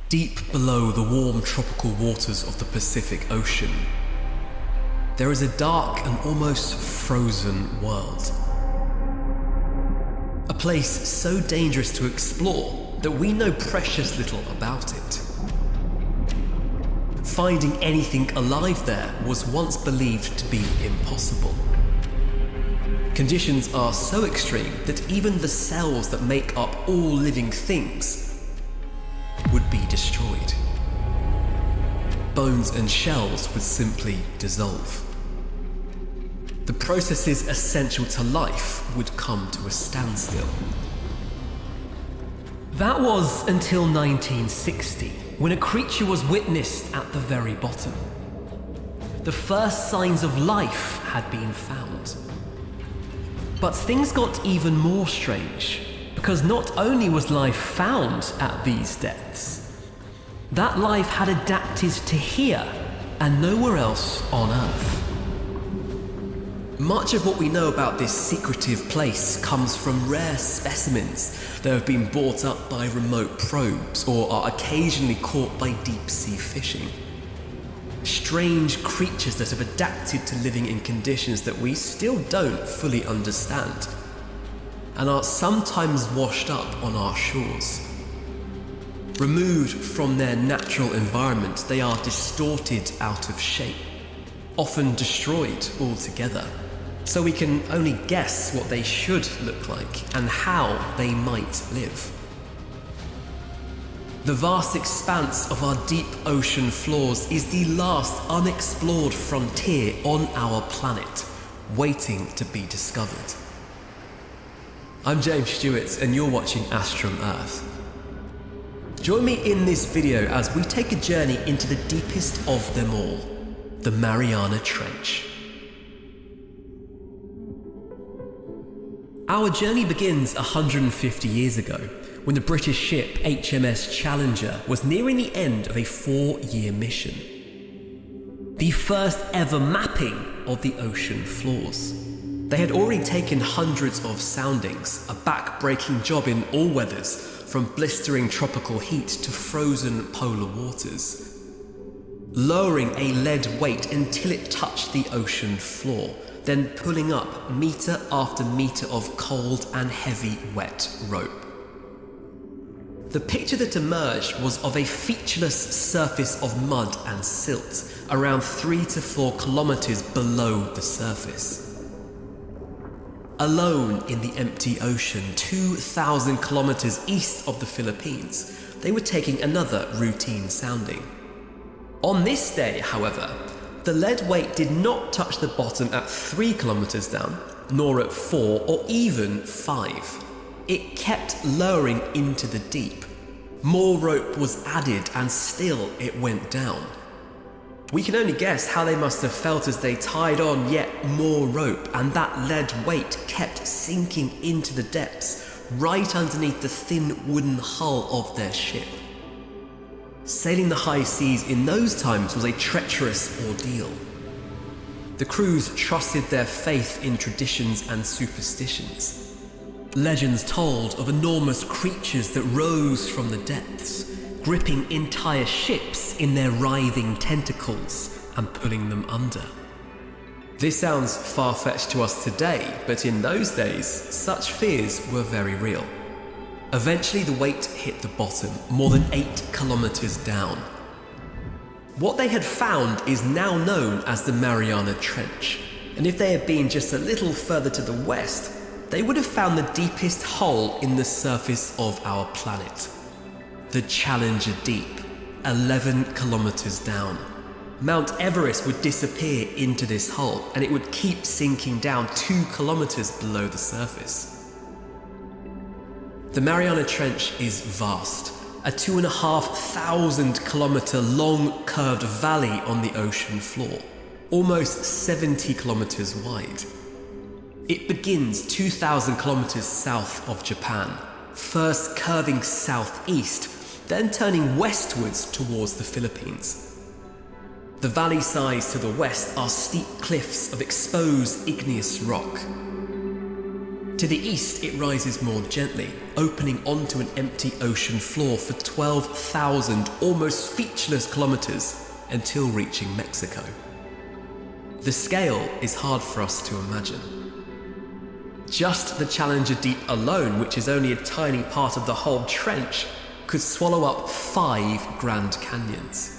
Deep below the warm tropical waters of the Pacific Ocean, there is a dark and almost frozen world. A place so dangerous to explore that we know precious little about it. Finding anything alive there was once believed to be impossible. Conditions are so extreme that even the cells that make up all living things would be destroyed. Bones and shells would simply dissolve. The processes essential to life would come to a standstill. That was until 1960, when a creature was witnessed at the very bottom. The first signs of life had been found. But things got even more strange, because not only was life found at these depths, that life had adapted to here and nowhere else on Earth. Much of what we know about this secretive place comes from rare specimens that have been brought up by remote probes or are occasionally caught by deep-sea fishing. Strange creatures that have adapted to living in conditions that we still don't fully understand, and are sometimes washed up on our shores. Removed from their natural environment, they are distorted out of shape, often destroyed altogether, so we can only guess what they should look like and how they might live. The vast expanse of our deep ocean floors is the last unexplored frontier on our planet, waiting to be discovered. I'm James Stewart, and you're watching Astrum Earth. Join me in this video as we take a journey into the deepest of them all, the Mariana Trench. Our journey begins 150 years ago, when the British ship HMS Challenger was nearing the end of a 4-year mission. The first ever mapping of the ocean floors. They had already taken hundreds of soundings, a back-breaking job in all weathers, from blistering tropical heat to frozen polar waters. Lowering a lead weight until it touched the ocean floor, then pulling up meter after meter of cold and heavy wet rope. The picture that emerged was of a featureless surface of mud and silt, around 3 to 4 kilometers below the surface. Alone in the empty ocean, 2,000 kilometers east of the Philippines, they were taking another routine sounding. On this day, however, the lead weight did not touch the bottom at 3 kilometers down, nor at 4 or even 5. It kept lowering into the deep. More rope was added and still it went down. We can only guess how they must have felt as they tied on yet more rope, and that lead weight kept sinking into the depths, right underneath the thin wooden hull of their ship. Sailing the high seas in those times was a treacherous ordeal. The crews trusted their faith in traditions and superstitions. Legends told of enormous creatures that rose from the depths, gripping entire ships in their writhing tentacles and pulling them under. This sounds far-fetched to us today, but in those days, such fears were very real. Eventually the weight hit the bottom, more than 8 kilometers down. What they had found is now known as the Mariana Trench, and if they had been just a little further to the west, they would have found the deepest hole in the surface of our planet. The Challenger Deep, 11 kilometers down. Mount Everest would disappear into this hole, and it would keep sinking down 2 kilometers below the surface. The Mariana Trench is vast, a 2,500 kilometer long curved valley on the ocean floor, almost 70 kilometers wide. It begins 2,000 kilometers south of Japan, first curving southeast, then turning westwards towards the Philippines. The valley sides to the west are steep cliffs of exposed igneous rock. To the east, it rises more gently, opening onto an empty ocean floor for 12,000 almost featureless kilometers until reaching Mexico. The scale is hard for us to imagine. Just the Challenger Deep alone, which is only a tiny part of the whole trench, could swallow up 5 Grand Canyons.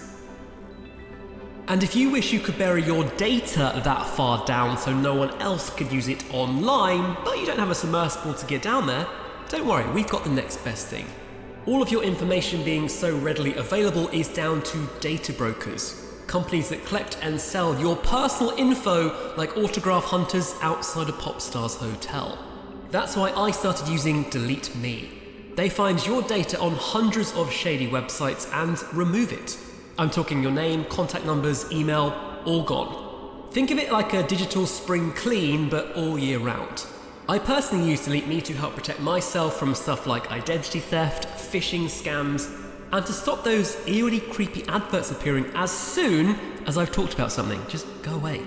And if you wish you could bury your data that far down so no one else could use it online, but you don't have a submersible to get down there, don't worry, we've got the next best thing. All of your information being so readily available is down to data brokers, companies that collect and sell your personal info like autograph hunters outside a pop star's hotel. That's why I started using Delete Me. They find your data on hundreds of shady websites and remove it. I'm talking your name, contact numbers, email, all gone. Think of it like a digital spring clean, but all year round. I personally use Delete Me to help protect myself from stuff like identity theft, phishing scams, and to stop those eerily creepy adverts appearing as soon as I've talked about something. Just go away.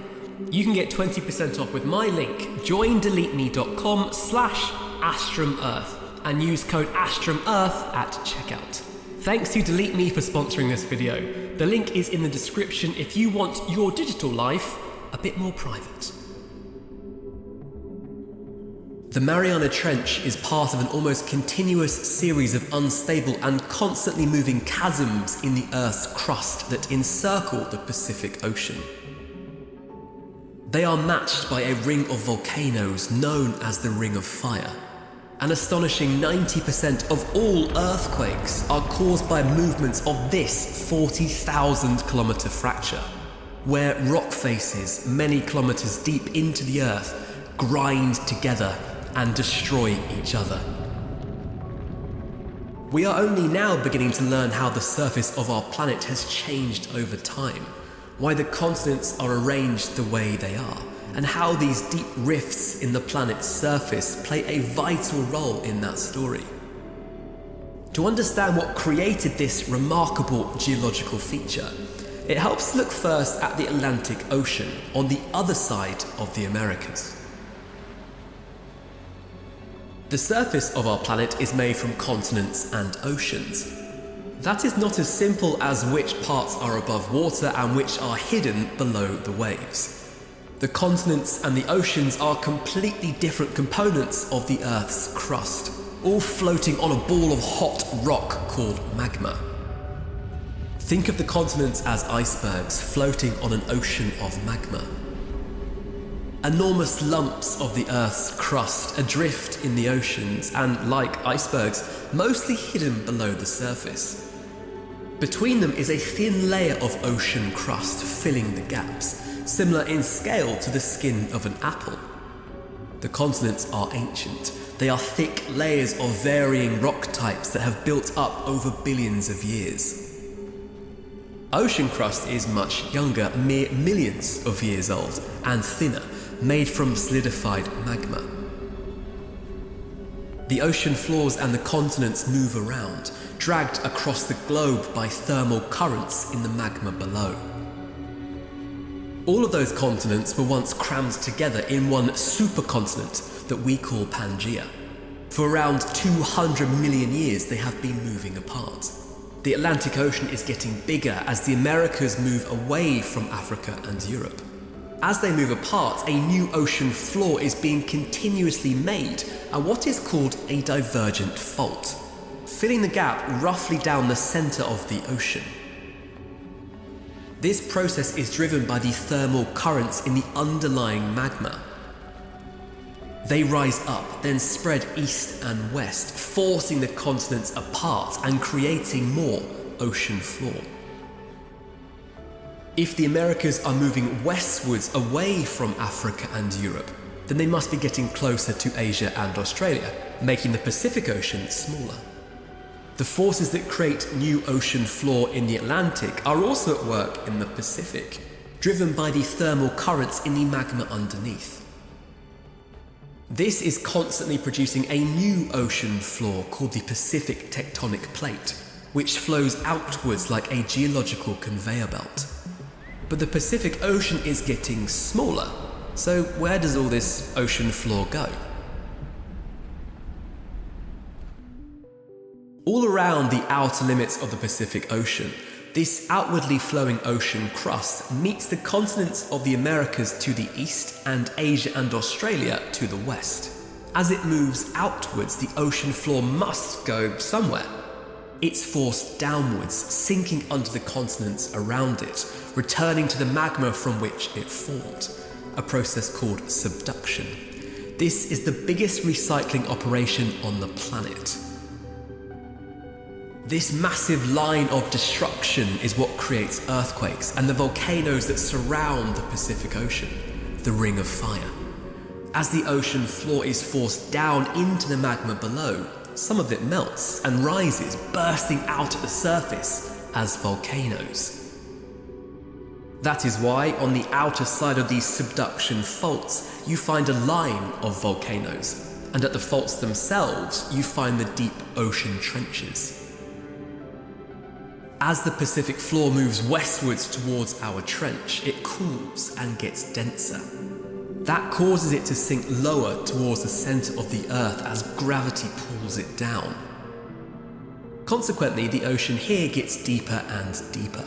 You can get 20% off with my link, joindeleteme.com/AstromEarth, and use code AstromEarth at checkout. Thanks to Delete Me for sponsoring this video. The link is in the description if you want your digital life a bit more private. The Mariana Trench is part of an almost continuous series of unstable and constantly moving chasms in the Earth's crust that encircle the Pacific Ocean. They are matched by a ring of volcanoes known as the Ring of Fire. An astonishing 90% of all earthquakes are caused by movements of this 40,000 kilometer fracture, where rock faces many kilometers deep into the earth grind together and destroy each other. We are only now beginning to learn how the surface of our planet has changed over time, why the continents are arranged the way they are, and how these deep rifts in the planet's surface play a vital role in that story. To understand what created this remarkable geological feature, it helps to look first at the Atlantic Ocean on the other side of the Americas. The surface of our planet is made from continents and oceans. That is not as simple as which parts are above water and which are hidden below the waves. The continents and the oceans are completely different components of the Earth's crust, all floating on a ball of hot rock called magma. Think of the continents as icebergs floating on an ocean of magma. Enormous lumps of the Earth's crust adrift in the oceans and, like icebergs, mostly hidden below the surface. Between them is a thin layer of ocean crust filling the gaps, similar in scale to the skin of an apple. The continents are ancient. They are thick layers of varying rock types that have built up over billions of years. Ocean crust is much younger, mere millions of years old, and thinner, made from solidified magma. The ocean floors and the continents move around, dragged across the globe by thermal currents in the magma below. All of those continents were once crammed together in one supercontinent that we call Pangaea. For around 200 million years, they have been moving apart. The Atlantic Ocean is getting bigger as the Americas move away from Africa and Europe. As they move apart, a new ocean floor is being continuously made at what is called a divergent fault, filling the gap roughly down the center of the ocean. This process is driven by the thermal currents in the underlying magma. They rise up, then spread east and west, forcing the continents apart and creating more ocean floor. If the Americas are moving westwards away from Africa and Europe, then they must be getting closer to Asia and Australia, making the Pacific Ocean smaller. The forces that create new ocean floor in the Atlantic are also at work in the Pacific, driven by the thermal currents in the magma underneath. This is constantly producing a new ocean floor called the Pacific Tectonic Plate, which flows outwards like a geological conveyor belt. But the Pacific Ocean is getting smaller, so where does all this ocean floor go? All around the outer limits of the Pacific Ocean, this outwardly flowing ocean crust meets the continents of the Americas to the east and Asia and Australia to the west. As it moves outwards, the ocean floor must go somewhere. It's forced downwards, sinking under the continents around it, returning to the magma from which it formed, a process called subduction. This is the biggest recycling operation on the planet. This massive line of destruction is what creates earthquakes and the volcanoes that surround the Pacific Ocean, the Ring of Fire. As the ocean floor is forced down into the magma below, some of it melts and rises, bursting out at the surface as volcanoes. That is why on the outer side of these subduction faults, you find a line of volcanoes, and at the faults themselves, you find the deep ocean trenches. As the Pacific floor moves westwards towards our trench, it cools and gets denser. That causes it to sink lower towards the center of the Earth as gravity pulls it down. Consequently, the ocean here gets deeper and deeper.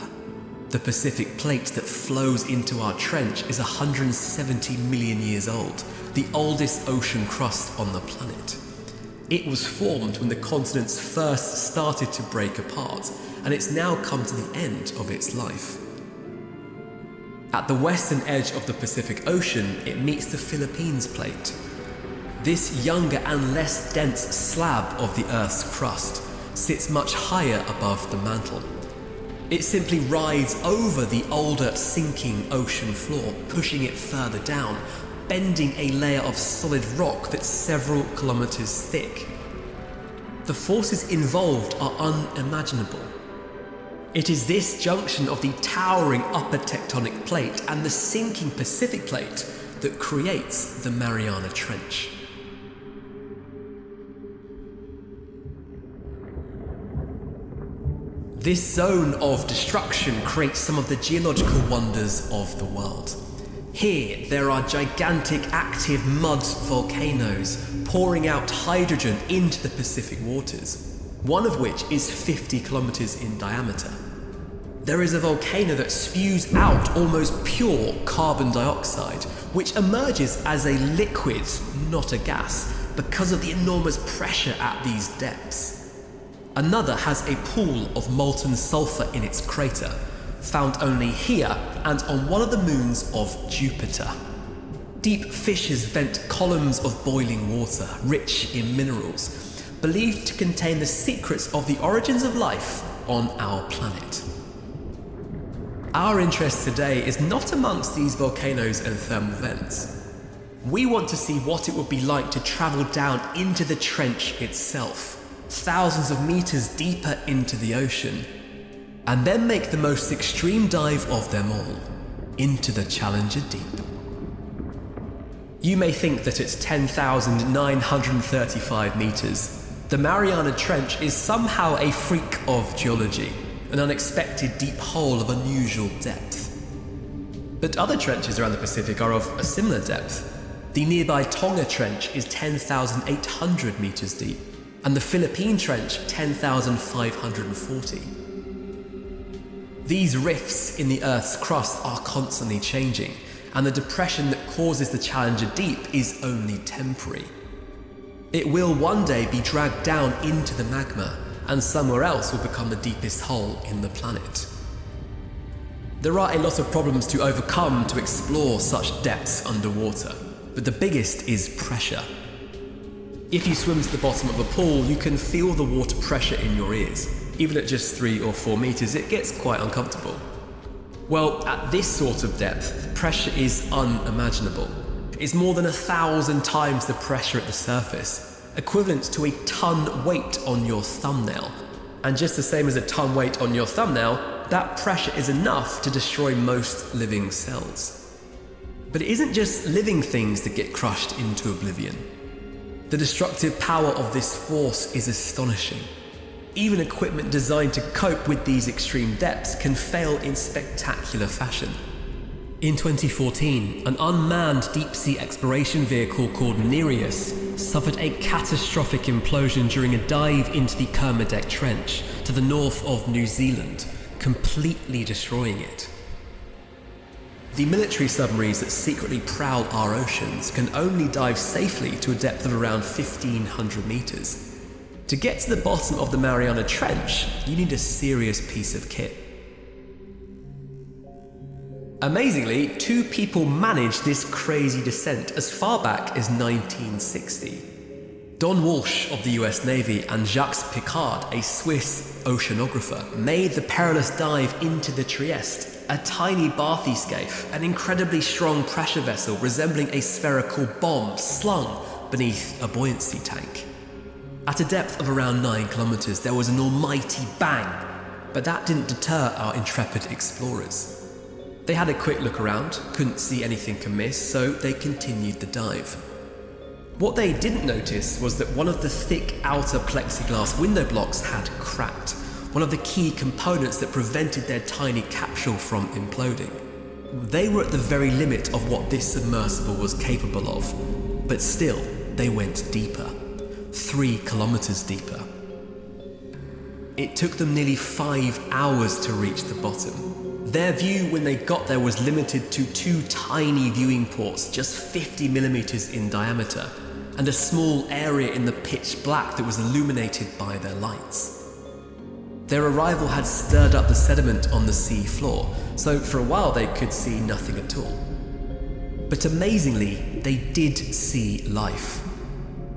The Pacific plate that flows into our trench is 170 million years old, the oldest ocean crust on the planet. It was formed when the continents first started to break apart, and it's now come to the end of its life. At the western edge of the Pacific Ocean, it meets the Philippines plate. This younger and less dense slab of the Earth's crust sits much higher above the mantle. It simply rides over the older sinking ocean floor, pushing it further down, bending a layer of solid rock that's several kilometers thick. The forces involved are unimaginable. It is this junction of the towering upper tectonic plate and the sinking Pacific plate that creates the Mariana Trench. This zone of destruction creates some of the geological wonders of the world. Here, there are gigantic active mud volcanoes pouring out hydrogen into the Pacific waters, one of which is 50 kilometers in diameter. There is a volcano that spews out almost pure carbon dioxide, which emerges as a liquid, not a gas, because of the enormous pressure at these depths. Another has a pool of molten sulfur in its crater, found only here and on one of the moons of Jupiter. Deep fissures vent columns of boiling water, rich in minerals, believed to contain the secrets of the origins of life on our planet. Our interest today is not amongst these volcanoes and thermal vents. We want to see what it would be like to travel down into the trench itself, thousands of meters deeper into the ocean, and then make the most extreme dive of them all, into the Challenger Deep. You may think that it's 10,935 meters. The Mariana Trench is somehow a freak of geology, an unexpected deep hole of unusual depth. But other trenches around the Pacific are of a similar depth. The nearby Tonga Trench is 10,800 meters deep, and the Philippine Trench 10,540. These rifts in the Earth's crust are constantly changing, and the depression that causes the Challenger Deep is only temporary. It will one day be dragged down into the magma, and somewhere else will become the deepest hole in the planet. There are a lot of problems to overcome to explore such depths underwater, but the biggest is pressure. If you swim to the bottom of a pool, you can feel the water pressure in your ears. Even at just 3 or 4 meters, it gets quite uncomfortable. Well, at this sort of depth, the pressure is unimaginable. It's more than 1,000 times the pressure at the surface, equivalent to a ton weight on your thumbnail. And just the same as a ton weight on your thumbnail, that pressure is enough to destroy most living cells. But it isn't just living things that get crushed into oblivion. The destructive power of this force is astonishing. Even equipment designed to cope with these extreme depths can fail in spectacular fashion. In 2014, an unmanned deep-sea exploration vehicle called Nereus suffered a catastrophic implosion during a dive into the Hadal Trench to the north of New Zealand, completely destroying it. The military submarines that secretly prowl our oceans can only dive safely to a depth of around 1,500 meters. To get to the bottom of the Mariana Trench, you need a serious piece of kit. Amazingly, 2 people managed this crazy descent as far back as 1960. Don Walsh of the US Navy and Jacques Picard, a Swiss oceanographer, made the perilous dive into the Trieste, a tiny bathyscaphe, an incredibly strong pressure vessel resembling a spherical bomb slung beneath a buoyancy tank. At a depth of around 9 kilometers, there was an almighty bang, but that didn't deter our intrepid explorers. They had a quick look around, couldn't see anything amiss, so they continued the dive. What they didn't notice was that one of the thick outer plexiglass window blocks had cracked, one of the key components that prevented their tiny capsule from imploding. They were at the very limit of what this submersible was capable of, but still, they went deeper, 3 kilometers deeper. It took them nearly 5 hours to reach the bottom. Their view when they got there was limited to 2 tiny viewing ports just 50 millimeters in diameter, and a small area in the pitch black that was illuminated by their lights. Their arrival had stirred up the sediment on the sea floor, so for a while they could see nothing at all. But amazingly, they did see life.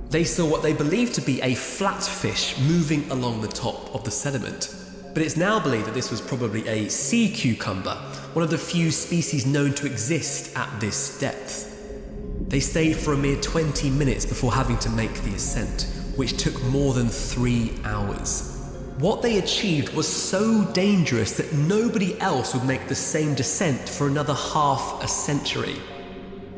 They saw what they believed to be a flatfish moving along the top of the sediment. But it's now believed that this was probably a sea cucumber, one of the few species known to exist at this depth. They stayed for a mere 20 minutes before having to make the ascent, which took more than 3 hours. What they achieved was so dangerous that nobody else would make the same descent for another half a century.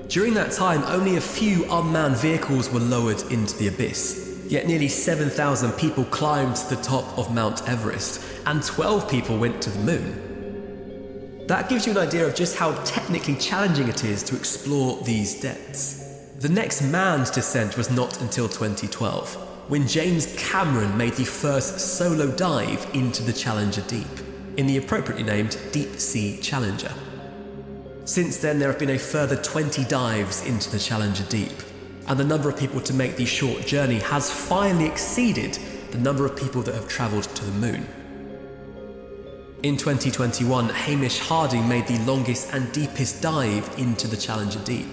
During that time, only a few unmanned vehicles were lowered into the abyss. Yet nearly 7,000 people climbed to the top of Mount Everest, and 12 people went to the moon. That gives you an idea of just how technically challenging it is to explore these depths. The next manned descent was not until 2012, when James Cameron made the first solo dive into the Challenger Deep, in the appropriately named Deep Sea Challenger. Since then, there have been a further 20 dives into the Challenger Deep, and the number of people to make the short journey has finally exceeded the number of people that have travelled to the moon. In 2021, Hamish Harding made the longest and deepest dive into the Challenger Deep.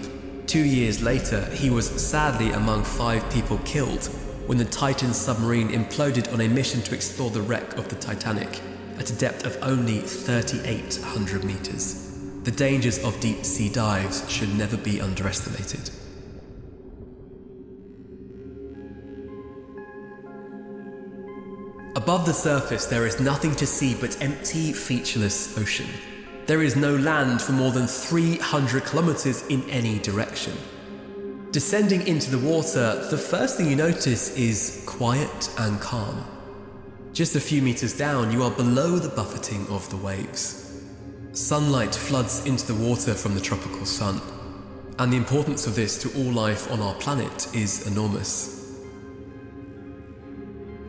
2 years later, he was sadly among 5 people killed when the Titan submarine imploded on a mission to explore the wreck of the Titanic at a depth of only 3,800 meters. The dangers of deep sea dives should never be underestimated. Above the surface, there is nothing to see but empty, featureless ocean. There is no land for more than 300 kilometers in any direction. Descending into the water, the first thing you notice is quiet and calm. Just a few meters down, you are below the buffeting of the waves. Sunlight floods into the water from the tropical sun, and the importance of this to all life on our planet is enormous.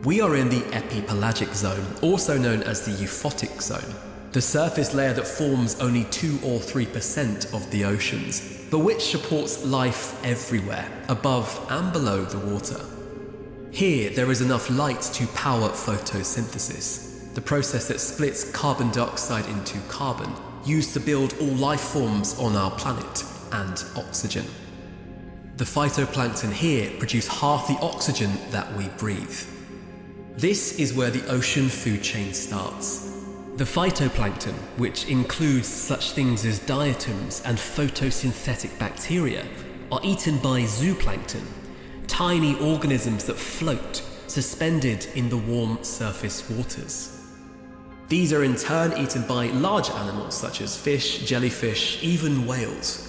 We are in the epipelagic zone, also known as the euphotic zone, the surface layer that forms only 2 or 3% of the oceans, but which supports life everywhere, above and below the water. Here, there is enough light to power photosynthesis, the process that splits carbon dioxide into carbon, used to build all life forms on our planet, and oxygen. The phytoplankton here produce half the oxygen that we breathe. This is where the ocean food chain starts. The phytoplankton, which includes such things as diatoms and photosynthetic bacteria, are eaten by zooplankton, tiny organisms that float, suspended in the warm surface waters. These are in turn eaten by large animals such as fish, jellyfish, even whales.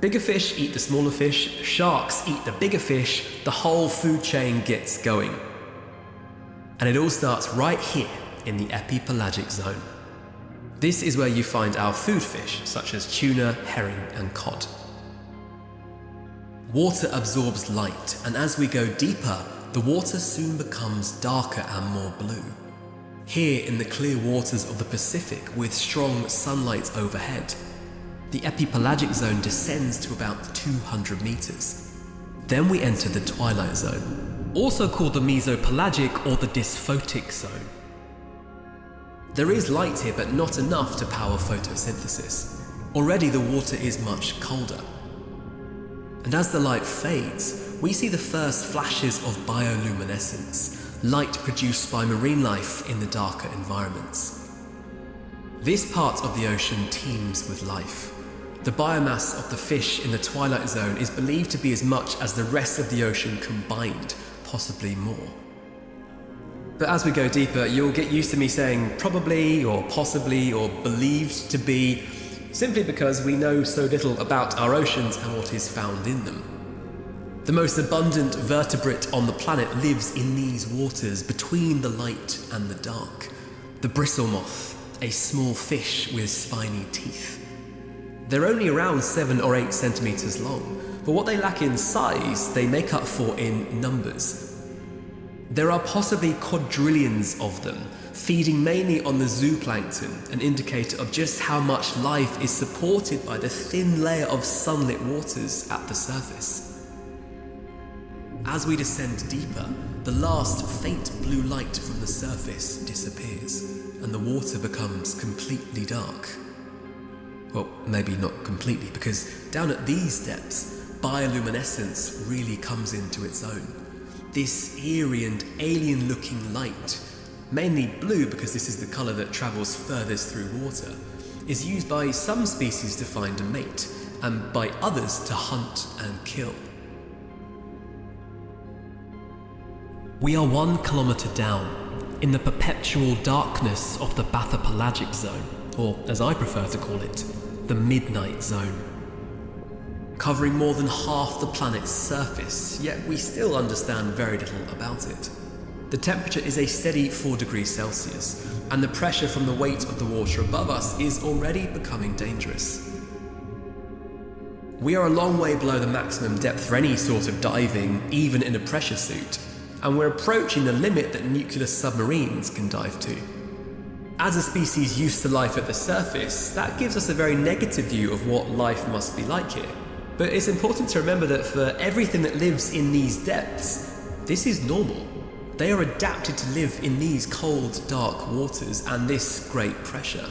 Bigger fish eat the smaller fish, sharks eat the bigger fish, the whole food chain gets going. And it all starts right here in the epipelagic zone. This is where you find our food fish, such as tuna, herring, and cod. Water absorbs light, and as we go deeper, the water soon becomes darker and more blue. Here in the clear waters of the Pacific with strong sunlight overhead, the epipelagic zone descends to about 200 meters. Then we enter the Twilight Zone, also called the mesopelagic or the dysphotic zone. There is light here, but not enough to power photosynthesis. Already the water is much colder. And as the light fades, we see the first flashes of bioluminescence, light produced by marine life in the darker environments. This part of the ocean teems with life. The biomass of the fish in the Twilight Zone is believed to be as much as the rest of the ocean combined, possibly more. But as we go deeper, you'll get used to me saying probably or possibly or believed to be, simply because we know so little about our oceans and what is found in them. The most abundant vertebrate on the planet lives in these waters between the light and the dark. The bristle moth, a small fish with spiny teeth. They're only around 7 or 8 centimeters long, but what they lack in size, they make up for in numbers. There are possibly quadrillions of them, feeding mainly on the zooplankton, an indicator of just how much life is supported by the thin layer of sunlit waters at the surface. As we descend deeper, the last faint blue light from the surface disappears, and the water becomes completely dark. Well, maybe not completely, because down at these depths, bioluminescence really comes into its own. This eerie and alien-looking light, mainly blue because this is the colour that travels furthest through water, is used by some species to find a mate, and by others to hunt and kill. We are 1 kilometre down, in the perpetual darkness of the bathypelagic zone, or as I prefer to call it, the midnight zone. Covering more than half the planet's surface, yet we still understand very little about it. The temperature is a steady 4 degrees Celsius, and the pressure from the weight of the water above us is already becoming dangerous. We are a long way below the maximum depth for any sort of diving, even in a pressure suit, and we're approaching the limit that nuclear submarines can dive to. As a species used to life at the surface, that gives us a very negative view of what life must be like here. But it's important to remember that for everything that lives in these depths, this is normal. They are adapted to live in these cold, dark waters and this great pressure.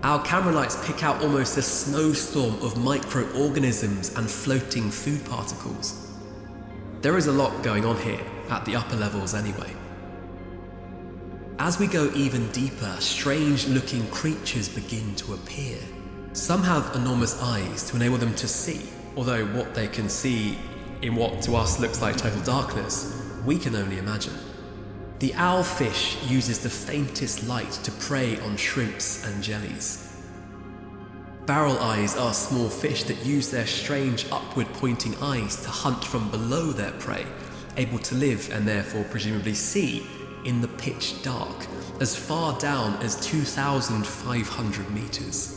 Our camera lights pick out almost a snowstorm of microorganisms and floating food particles. There is a lot going on here, at the upper levels anyway. As we go even deeper, strange-looking creatures begin to appear. Some have enormous eyes to enable them to see, although what they can see in what to us looks like total darkness, we can only imagine. The owlfish uses the faintest light to prey on shrimps and jellies. Barrel eyes are small fish that use their strange upward-pointing eyes to hunt from below their prey, able to live and therefore presumably see in the pitch dark, as far down as 2,500 meters.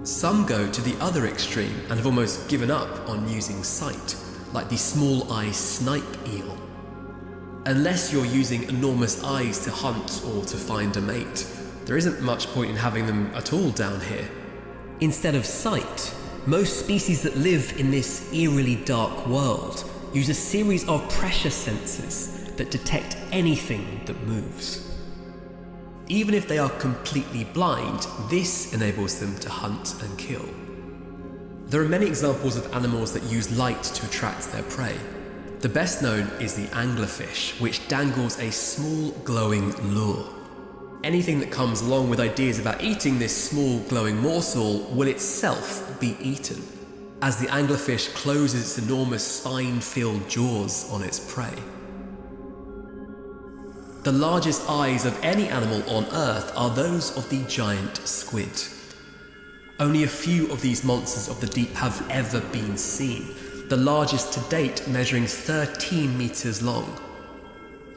Some go to the other extreme and have almost given up on using sight, like the small-eye snipe eel. Unless you're using enormous eyes to hunt or to find a mate, there isn't much point in having them at all down here. Instead of sight, most species that live in this eerily dark world use a series of pressure sensors that detect anything that moves. Even if they are completely blind, this enables them to hunt and kill. There are many examples of animals that use light to attract their prey. The best known is the anglerfish, which dangles a small glowing lure. Anything that comes along with ideas about eating this small glowing morsel will itself be eaten, as the anglerfish closes its enormous spine-filled jaws on its prey. The largest eyes of any animal on Earth are those of the giant squid. Only a few of these monsters of the deep have ever been seen, the largest to date measuring 13 meters long.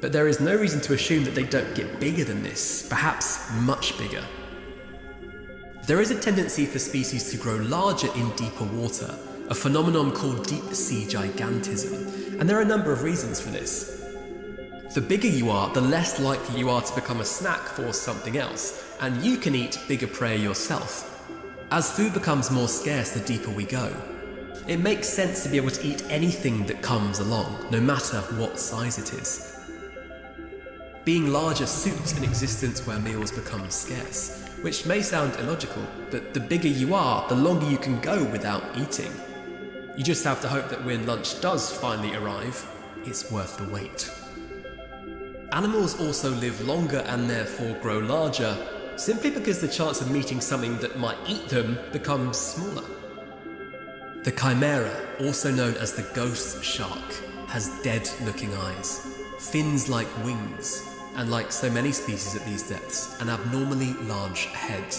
But there is no reason to assume that they don't get bigger than this, perhaps much bigger. There is a tendency for species to grow larger in deeper water, a phenomenon called deep sea gigantism, and there are a number of reasons for this. The bigger you are, the less likely you are to become a snack for something else, and you can eat bigger prey yourself. As food becomes more scarce the deeper we go, it makes sense to be able to eat anything that comes along, no matter what size it is. Being larger suits an existence where meals become scarce, which may sound illogical, but the bigger you are, the longer you can go without eating. You just have to hope that when lunch does finally arrive, it's worth the wait. Animals also live longer and therefore grow larger, simply because the chance of meeting something that might eat them becomes smaller. The chimera, also known as the ghost shark, has dead-looking eyes, fins like wings, and like so many species at these depths, an abnormally large head.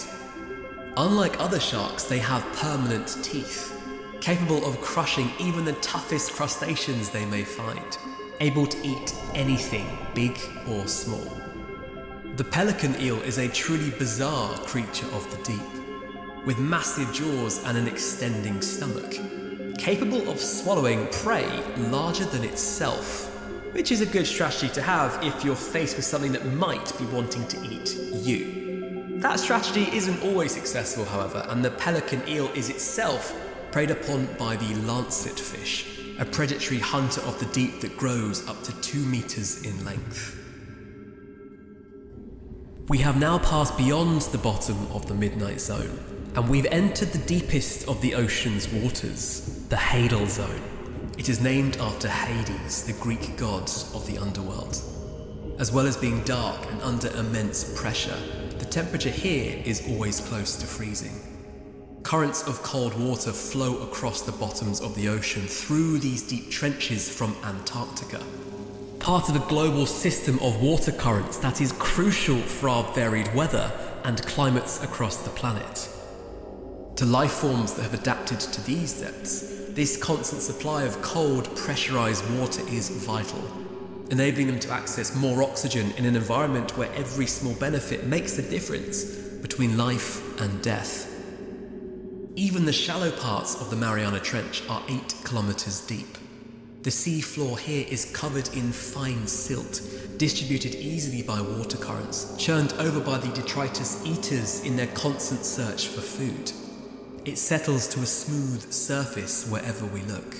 Unlike other sharks, they have permanent teeth, capable of crushing even the toughest crustaceans they may find, able to eat anything, big or small. The pelican eel is a truly bizarre creature of the deep, with massive jaws and an extending stomach, capable of swallowing prey larger than itself, which is a good strategy to have if you're faced with something that might be wanting to eat you. That strategy isn't always successful, however, and the pelican eel is itself preyed upon by the lancet fish, a predatory hunter of the deep that grows up to 2 meters in length. We have now passed beyond the bottom of the Midnight Zone, and we've entered the deepest of the ocean's waters, the Hadal Zone. It is named after Hades, the Greek god of the underworld. As well as being dark and under immense pressure, the temperature here is always close to freezing. Currents of cold water flow across the bottoms of the ocean through these deep trenches from Antarctica, part of a global system of water currents that is crucial for our varied weather and climates across the planet. To life forms that have adapted to these depths, this constant supply of cold, pressurized water is vital, enabling them to access more oxygen in an environment where every small benefit makes a difference between life and death. Even the shallow parts of the Mariana Trench are 8 kilometers deep. The sea floor here is covered in fine silt, distributed easily by water currents, churned over by the detritus eaters in their constant search for food. It settles to a smooth surface wherever we look.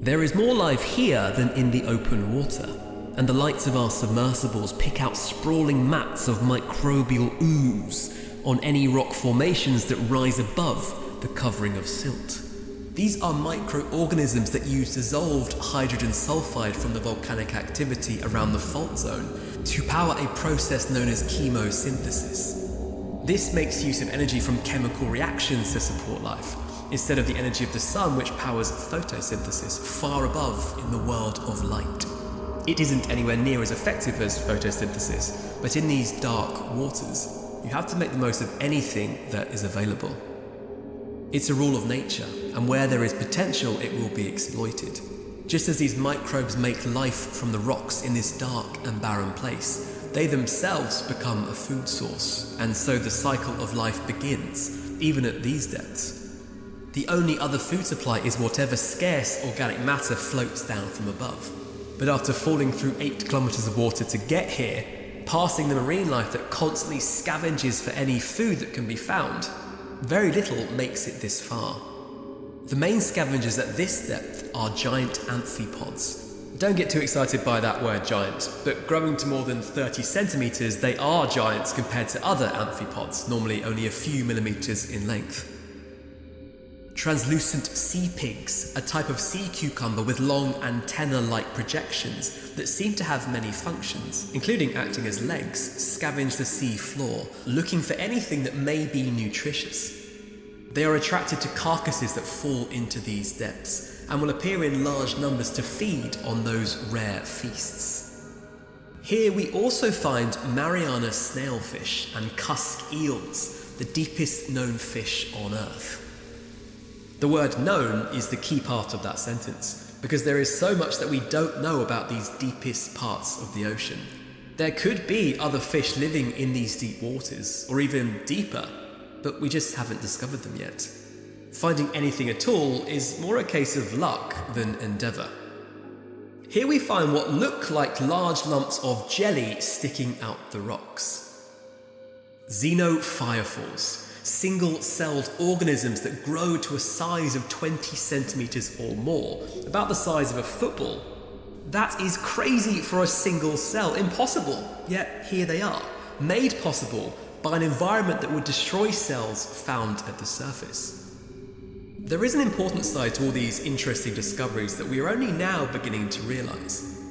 There is more life here than in the open water, and the lights of our submersibles pick out sprawling mats of microbial ooze on any rock formations that rise above the covering of silt. These are microorganisms that use dissolved hydrogen sulfide from the volcanic activity around the fault zone to power a process known as chemosynthesis. This makes use of energy from chemical reactions to support life, instead of the energy of the sun, which powers photosynthesis far above in the world of light. It isn't anywhere near as effective as photosynthesis, but in these dark waters, you have to make the most of anything that is available. It's a rule of nature, and where there is potential, it will be exploited. Just as these microbes make life from the rocks in this dark and barren place, they themselves become a food source, and so the cycle of life begins, even at these depths. The only other food supply is whatever scarce organic matter floats down from above. But after falling through 8 kilometers of water to get here, passing the marine life that constantly scavenges for any food that can be found, very little makes it this far. The main scavengers at this depth are giant amphipods. Don't get too excited by that word giant, but growing to more than 30 centimeters, they are giants compared to other amphipods, normally only a few millimeters in length. Translucent sea pigs, a type of sea cucumber with long antenna-like projections that seem to have many functions, including acting as legs, scavenge the sea floor, looking for anything that may be nutritious. They are attracted to carcasses that fall into these depths, and will appear in large numbers to feed on those rare feasts. Here we also find Mariana snailfish and cusk eels, the deepest known fish on Earth. The word known is the key part of that sentence, because there is so much that we don't know about these deepest parts of the ocean. There could be other fish living in these deep waters, or even deeper, but we just haven't discovered them yet. Finding anything at all is more a case of luck than endeavour. Here we find what look like large lumps of jelly sticking out the rocks. Xenofirefalls, single-celled organisms that grow to a size of 20 centimetres or more, about the size of a football. That is crazy for a single cell, impossible. Yet here they are, made possible by an environment that would destroy cells found at the surface. There is an important side to all these interesting discoveries that we are only now beginning to realise.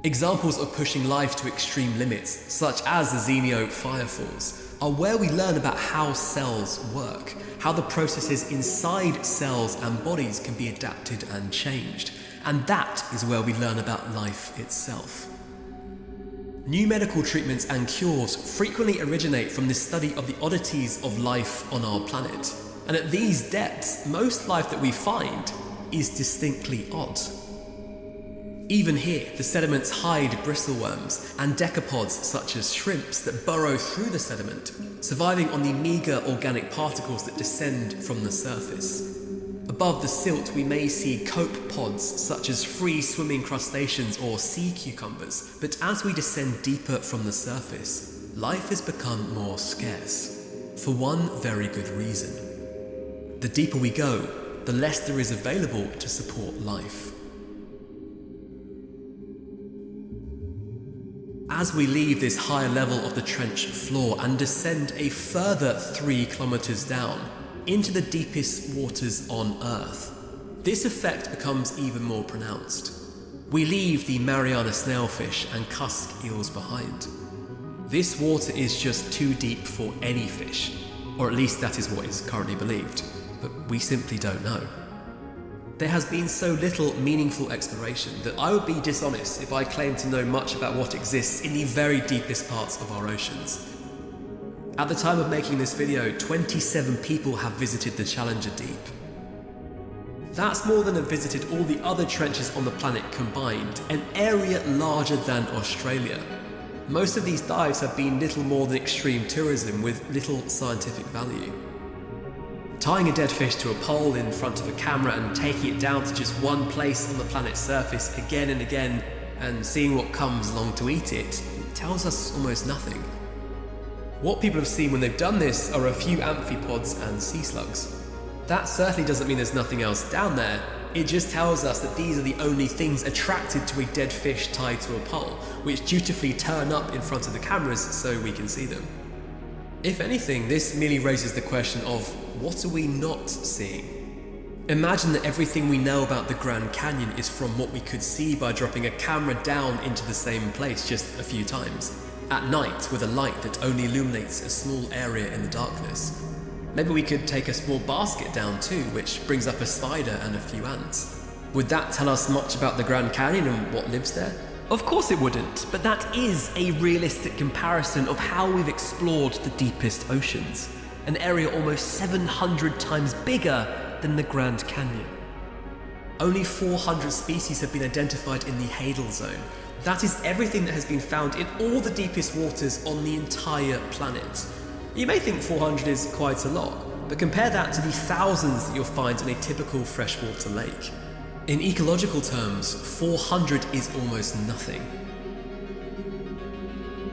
Examples of pushing life to extreme limits, such as the Xenofirefalls, are where we learn about how cells work, how the processes inside cells and bodies can be adapted and changed. And that is where we learn about life itself. New medical treatments and cures frequently originate from the study of the oddities of life on our planet. And at these depths, most life that we find is distinctly odd. Even here, the sediments hide bristleworms and decapods such as shrimps that burrow through the sediment, surviving on the meagre organic particles that descend from the surface. Above the silt, we may see copepods such as free-swimming crustaceans or sea cucumbers, but as we descend deeper from the surface, life has become more scarce, for one very good reason. The deeper we go, the less there is available to support life. As we leave this higher level of the trench floor and descend a further 3 kilometers down into the deepest waters on Earth, this effect becomes even more pronounced. We leave the Mariana snailfish and cusk eels behind. This water is just too deep for any fish, or at least that is what is currently believed, but we simply don't know. There has been so little meaningful exploration that I would be dishonest if I claimed to know much about what exists in the very deepest parts of our oceans. At the time of making this video, 27 people have visited the Challenger Deep. That's more than have visited all the other trenches on the planet combined, an area larger than Australia. Most of these dives have been little more than extreme tourism with little scientific value. Tying a dead fish to a pole in front of a camera and taking it down to just one place on the planet's surface again and again and seeing what comes along to eat it tells us almost nothing. What people have seen when they've done this are a few amphipods and sea slugs. That certainly doesn't mean there's nothing else down there, it just tells us that these are the only things attracted to a dead fish tied to a pole, which dutifully turn up in front of the cameras so we can see them. If anything, this merely raises the question of, what are we not seeing? Imagine that everything we know about the Grand Canyon is from what we could see by dropping a camera down into the same place just a few times, at night with a light that only illuminates a small area in the darkness. Maybe we could take a small basket down too, which brings up a spider and a few ants. Would that tell us much about the Grand Canyon and what lives there? Of course it wouldn't, but that is a realistic comparison of how we've explored the deepest oceans, an area almost 700 times bigger than the Grand Canyon. Only 400 species have been identified in the Hadal Zone. That is everything that has been found in all the deepest waters on the entire planet. You may think 400 is quite a lot, but compare that to the thousands that you'll find in a typical freshwater lake. In ecological terms, 400 is almost nothing.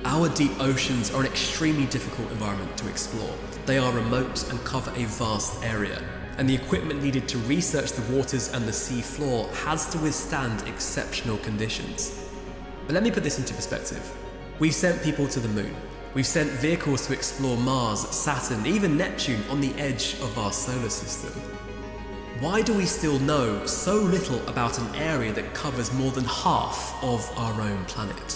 Our deep oceans are an extremely difficult environment to explore. They are remote and cover a vast area, and the equipment needed to research the waters and the sea floor has to withstand exceptional conditions. But let me put this into perspective. We've sent people to the moon. We've sent vehicles to explore Mars, Saturn, even Neptune on the edge of our solar system. Why do we still know so little about an area that covers more than half of our own planet?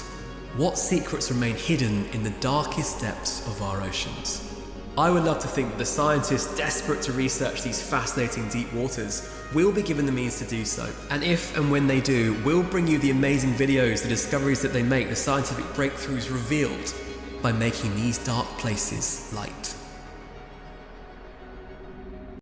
What secrets remain hidden in the darkest depths of our oceans? I would love to think that the scientists desperate to research these fascinating deep waters will be given the means to do so. And if and when they do, we'll bring you the amazing videos, the discoveries that they make, the scientific breakthroughs revealed by making these dark places light.